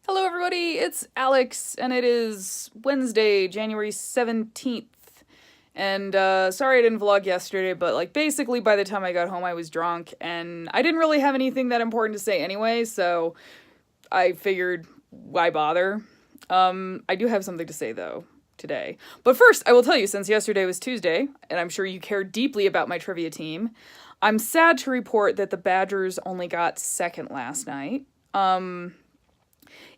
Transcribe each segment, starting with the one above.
Hello, everybody. It's Alex, and it is Wednesday, January 17th. And sorry I didn't vlog yesterday, but basically by the time I got home, I was drunk, and I didn't really have anything that important to say anyway, so I figured, why bother? I do have something to say though today. But first, I will tell you, since yesterday was Tuesday, and I'm sure you care deeply about my trivia team, I'm sad to report that the Badgers only got second last night.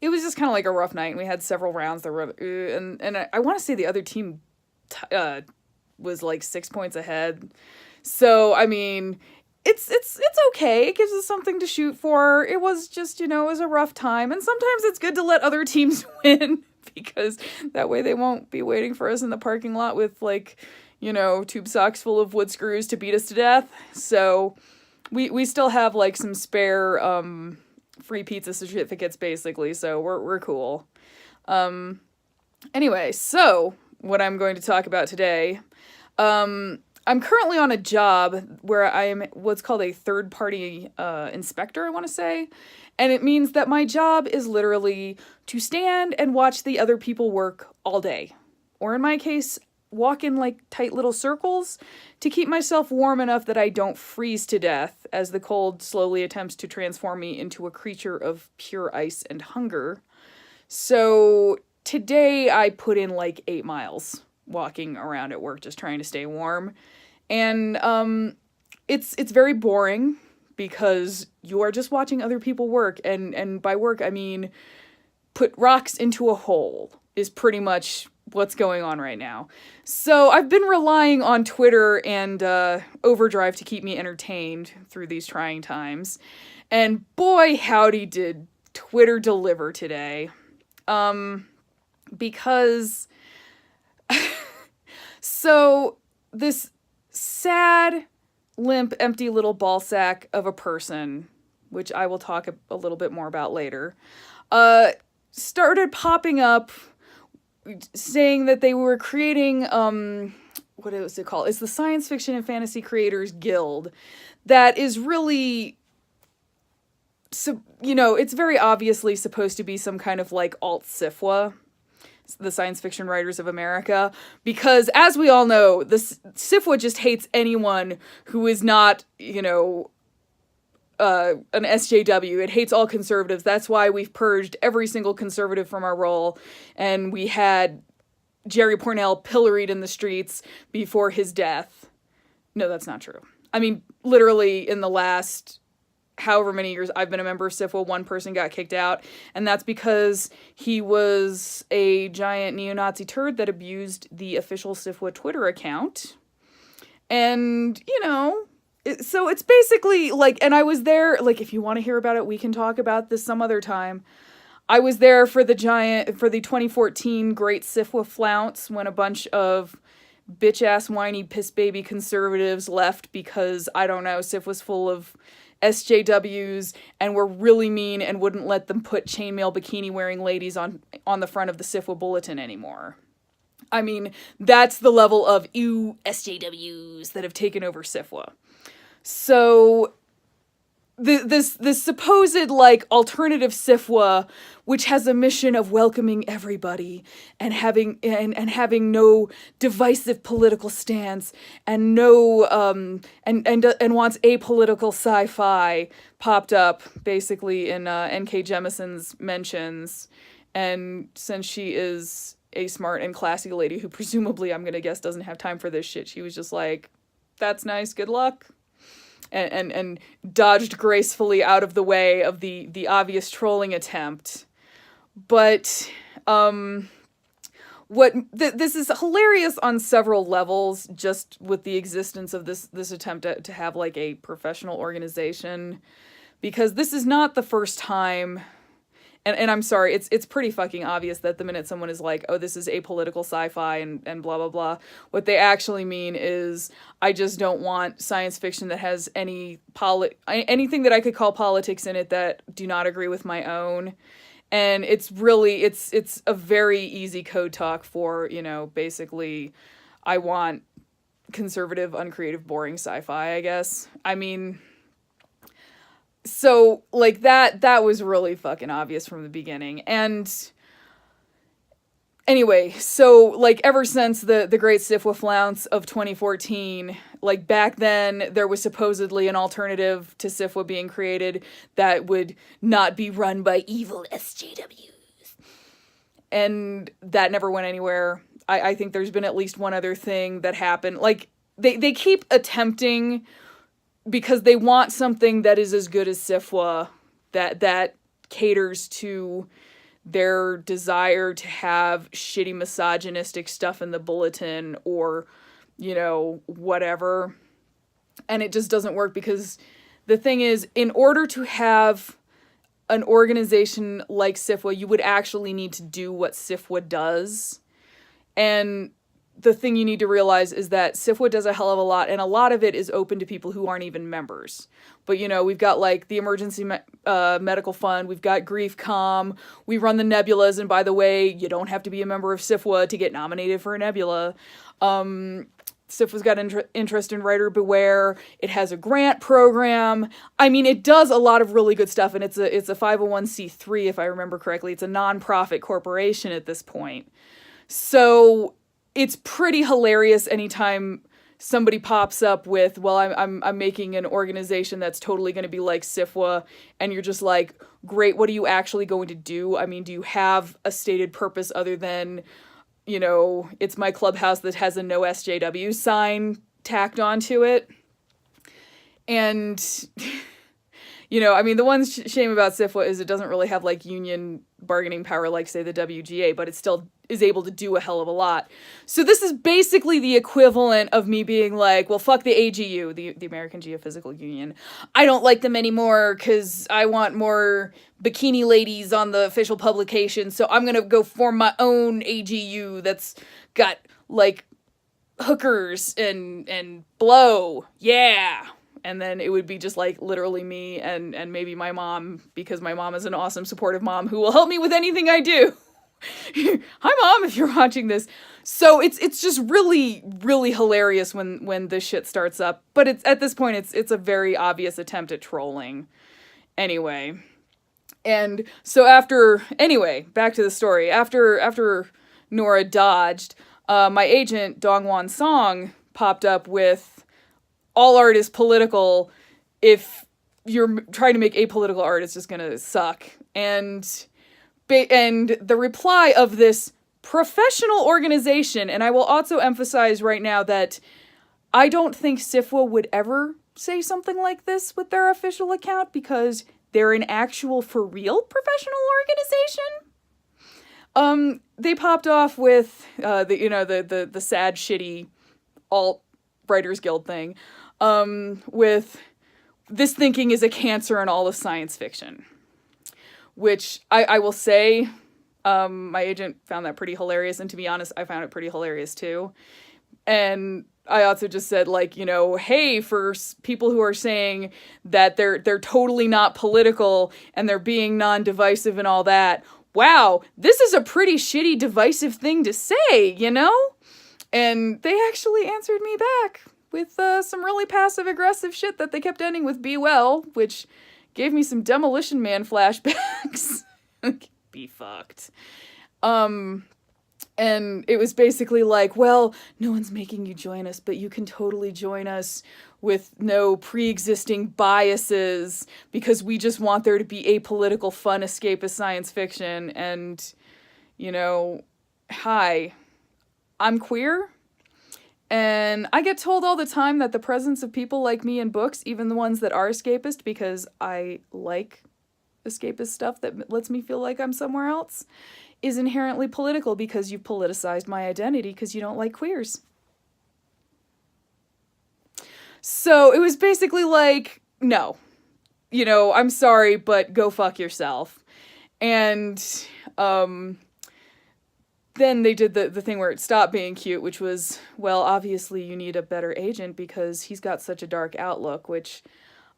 It was just kind of like a rough night, and we had several rounds that were, and I want to say the other team was like 6 points ahead. So I mean, it's okay. It gives us something to shoot for. It was just, it was a rough time, and sometimes it's good to let other teams win because that way they won't be waiting for us in the parking lot with tube socks full of wood screws to beat us to death. So we still have some spare free pizza certificates basically, so we're cool. Anyway, so what I'm going to talk about today, I'm currently on a job where I am what's called a third-party inspector, I want to say, and it means that my job is literally to stand and watch the other people work all day, or in my case, walk in tight little circles to keep myself warm enough that I don't freeze to death as the cold slowly attempts to transform me into a creature of pure ice and hunger. So today I put in 8 miles walking around at work just trying to stay warm. And it's very boring because you are just watching other people work, and by work I mean put rocks into a hole is pretty much what's going on right now. So I've been relying on Twitter and Overdrive to keep me entertained through these trying times. And boy, howdy did Twitter deliver today. Because so this sad, limp, empty little ball sack of a person, which I will talk a little bit more about later, started popping up saying that they were creating, what was it called? It's the Science Fiction and Fantasy Creators Guild that is really, so, it's very obviously supposed to be some kind of alt-SFWA, the Science Fiction Writers of America, because as we all know, the SFWA just hates anyone who is not, an SJW. It hates all conservatives. That's why we've purged every single conservative from our role, and we had Jerry Pournelle pilloried in the streets before his death. No, that's not true. I mean, literally in the last however many years I've been a member of SFWA, one person got kicked out, and that's because he was a giant neo-Nazi turd that abused the official SFWA Twitter account. And, so it's basically and I was there, if you want to hear about it, we can talk about this some other time. I was there for the 2014 Great SFWA Flounce when a bunch of bitch-ass, whiny, piss-baby conservatives left because, I don't know, SIF was full of SJWs and were really mean and wouldn't let them put chainmail bikini-wearing ladies on the front of the SFWA bulletin anymore. I mean, that's the level of ew SJWs that have taken over SFWA. So this supposed alternative SFWA, which has a mission of welcoming everybody and having no divisive political stance and no and wants apolitical sci-fi, popped up basically in N.K. Jemison's mentions. And since she is a smart and classy lady who presumably, I'm gonna guess, doesn't have time for this shit, she was just like, that's nice, good luck. And dodged gracefully out of the way of the obvious trolling attempt. But this is hilarious on several levels, just with the existence of this attempt to have a professional organization, because this is not the first time. And I'm sorry, it's pretty fucking obvious that the minute someone is like, oh, this is apolitical sci-fi and blah, blah, blah, what they actually mean is, I just don't want science fiction that has anything that I could call politics in it that do not agree with my own. And it's really, it's a very easy code talk for, basically, I want conservative, uncreative, boring sci-fi, I guess. I mean, So, like, that was really fucking obvious from the beginning. And anyway, so, like, ever since the Great SFWA Flounce of 2014, like, back then, there was supposedly an alternative to SFWA being created that would not be run by evil SJWs. And that never went anywhere. I think there's been at least one other thing that happened. Like, they keep attempting, because they want something that is as good as SFWA, that caters to their desire to have shitty misogynistic stuff in the bulletin, or, you know, whatever. And it just doesn't work, because the thing is, in order to have an organization like SFWA, you would actually need to do what SFWA does. And the thing you need to realize is that SFWA does a hell of a lot, and a lot of it is open to people who aren't even members. But, you know, we've got, like, the Emergency Medical Fund, we've got Griefcom, we run the Nebulas, and by the way, you don't have to be a member of SFWA to get nominated for a Nebula. SFWA's got interest in Writer Beware. It has a grant program. I mean, it does a lot of really good stuff, and it's a 501c3, if I remember correctly. It's a non-profit corporation at this point. So it's pretty hilarious anytime somebody pops up with, well, I'm making an organization that's totally going to be like SFWA, and you're just like, great, what are you actually going to do? I mean, do you have a stated purpose other than, you know, it's my clubhouse that has a no SJW sign tacked onto it? And, you know, I mean, the one shame about SFWA is it doesn't really have, like, union bargaining power like, say, the WGA, but it still is able to do a hell of a lot. So this is basically the equivalent of me being like, well, fuck the AGU, the American Geophysical Union. I don't like them anymore because I want more bikini ladies on the official publication, so I'm gonna go form my own AGU that's got, like, hookers and blow. Yeah. And then it would be just, like, literally me and maybe my mom, because my mom is an awesome, supportive mom who will help me with anything I do. Hi, Mom, if you're watching this. So it's just really, really hilarious when this shit starts up. But it's at this point, it's a very obvious attempt at trolling. Anyway. And so anyway, back to the story. After Nora dodged, my agent, Dongwon Song, popped up with, all art is political. If you're trying to make apolitical art, it's just gonna suck. And the reply of this professional organization, and I will also emphasize right now that I don't think SFWA would ever say something like this with their official account, because they're an actual, for real, professional organization. They popped off with the sad, shitty alt Writers Guild thing, with this thinking is a cancer in all of science fiction. Which I will say, my agent found that pretty hilarious, and to be honest, I found it pretty hilarious too. And I also just said, like, you know, hey, for people who are saying that they're totally not political and they're being non-divisive and all that, wow, this is a pretty shitty divisive thing to say, you know? And they actually answered me back with some really passive-aggressive shit that they kept ending with "be well," which gave me some Demolition Man flashbacks. Be fucked. And it was basically like, well, no one's making you join us, but you can totally join us with no pre-existing biases, because we just want there to be apolitical, fun, escapist science fiction. And, you know, hi, I'm queer. And I get told all the time that the presence of people like me in books, even the ones that are escapist, because I like escapist stuff that lets me feel like I'm somewhere else, is inherently political, because you've politicized my identity because you don't like queers. So it was basically like, no, you know, I'm sorry, but go fuck yourself. And then they did the thing where it stopped being cute, which was, well, obviously you need a better agent because he's got such a dark outlook, which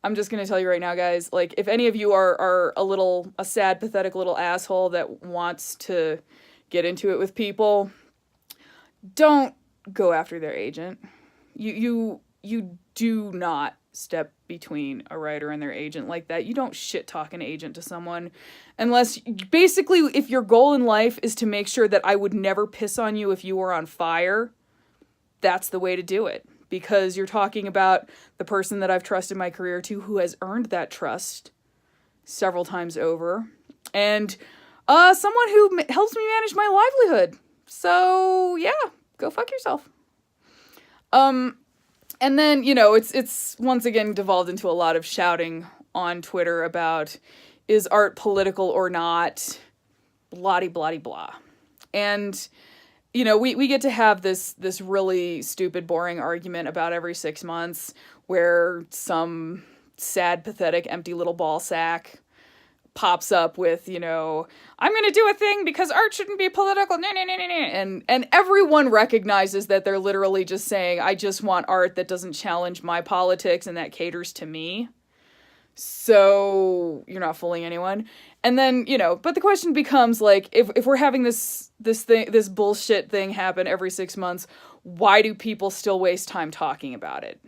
I'm just going to tell you right now, guys, like, if any of you are a sad, pathetic little asshole that wants to get into it with people, don't go after their agent. You do not step between a writer and their agent like that. You don't shit talk an agent to someone unless, basically, if your goal in life is to make sure that I would never piss on you if you were on fire, that's the way to do it. Because you're talking about the person that I've trusted my career to, who has earned that trust several times over, and someone who helps me manage my livelihood. So yeah, go fuck yourself. And then, you know, it's once again devolved into a lot of shouting on Twitter about, is art political or not, blah blah blah. And, you know, we get to have this really stupid, boring argument about every 6 months where some sad, pathetic, empty little ball sack pops up with, you know, I'm going to do a thing because art shouldn't be political, and everyone recognizes that they're literally just saying, I just want art that doesn't challenge my politics and that caters to me. So you're not fooling anyone. And then, you know, but the question becomes, like, if we're having this bullshit thing happen every 6 months, why do people still waste time talking about it?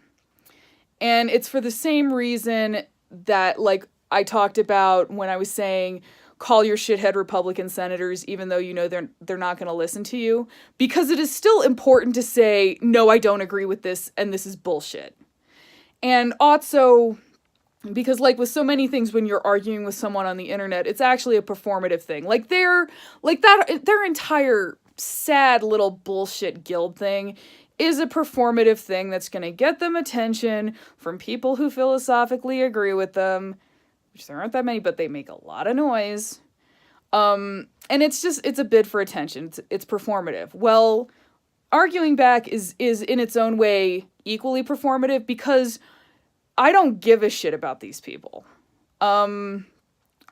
And it's for the same reason that, like, I talked about when I was saying, call your shithead Republican senators, even though you know they're not going to listen to you, because it is still important to say, no, I don't agree with this, and this is bullshit. And also, because, like, with so many things, when you're arguing with someone on the internet, it's actually a performative thing. Like, their entire sad little bullshit guild thing is a performative thing that's going to get them attention from people who philosophically agree with them, which there aren't that many, but they make a lot of noise. And it's a bid for attention. It's performative. Well, arguing back is in its own way equally performative, because I don't give a shit about these people. I'm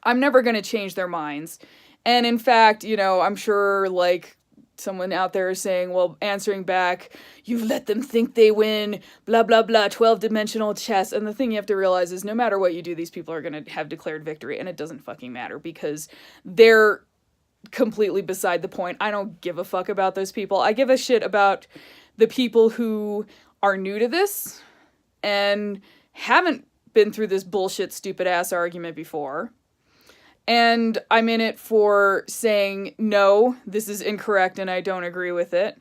never going to change their minds. And in fact, you know, I'm sure, like, someone out there is saying, well, answering back, you've let them think they win, blah, blah, blah, 12-dimensional chess. And the thing you have to realize is no matter what you do, these people are going to have declared victory, and it doesn't fucking matter, because they're completely beside the point. I don't give a fuck about those people. I give a shit about the people who are new to this and haven't been through this bullshit, stupid-ass argument before. And I'm in it for saying, no, this is incorrect and I don't agree with it.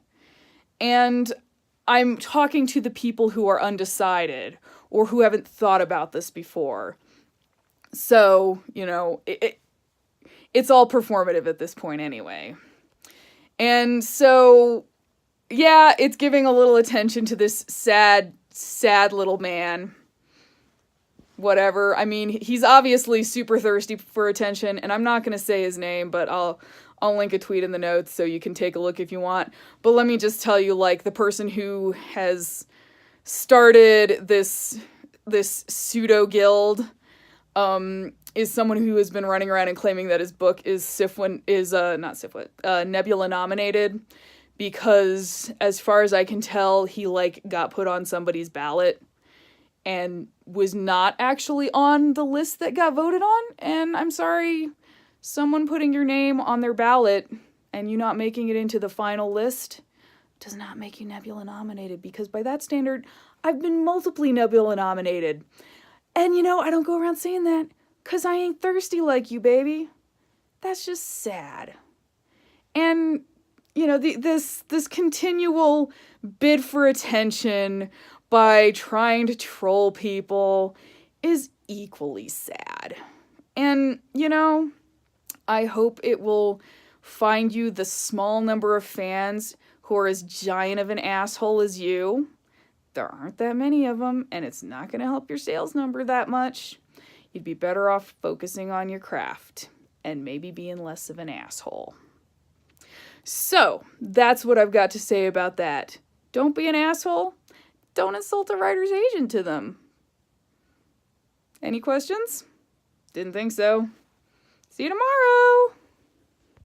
And I'm talking to the people who are undecided or who haven't thought about this before. So, you know, it's all performative at this point anyway. And so, yeah, it's giving a little attention to this sad, sad little man. Whatever. I mean, he's obviously super thirsty for attention, and I'm not going to say his name, but I'll link a tweet in the notes so you can take a look if you want. But let me just tell you, like, the person who has started this pseudo guild is someone who has been running around and claiming that his book is Nebula nominated, because as far as I can tell, he, like, got put on somebody's ballot and was not actually on the list that got voted on. And I'm sorry, someone putting your name on their ballot and you not making it into the final list does not make you Nebula nominated, because by that standard, I've been multiply Nebula nominated. And, you know, I don't go around saying that because I ain't thirsty like you, baby. That's just sad. And, you know, this continual bid for attention by trying to troll people is equally sad. And, you know, I hope it will find you the small number of fans who are as giant of an asshole as you. There aren't that many of them, and it's not going to help your sales number that much. You'd be better off focusing on your craft and maybe being less of an asshole. So, that's what I've got to say about that. Don't be an asshole. Don't insult a writer's agent to them. Any questions? Didn't think so. See you tomorrow!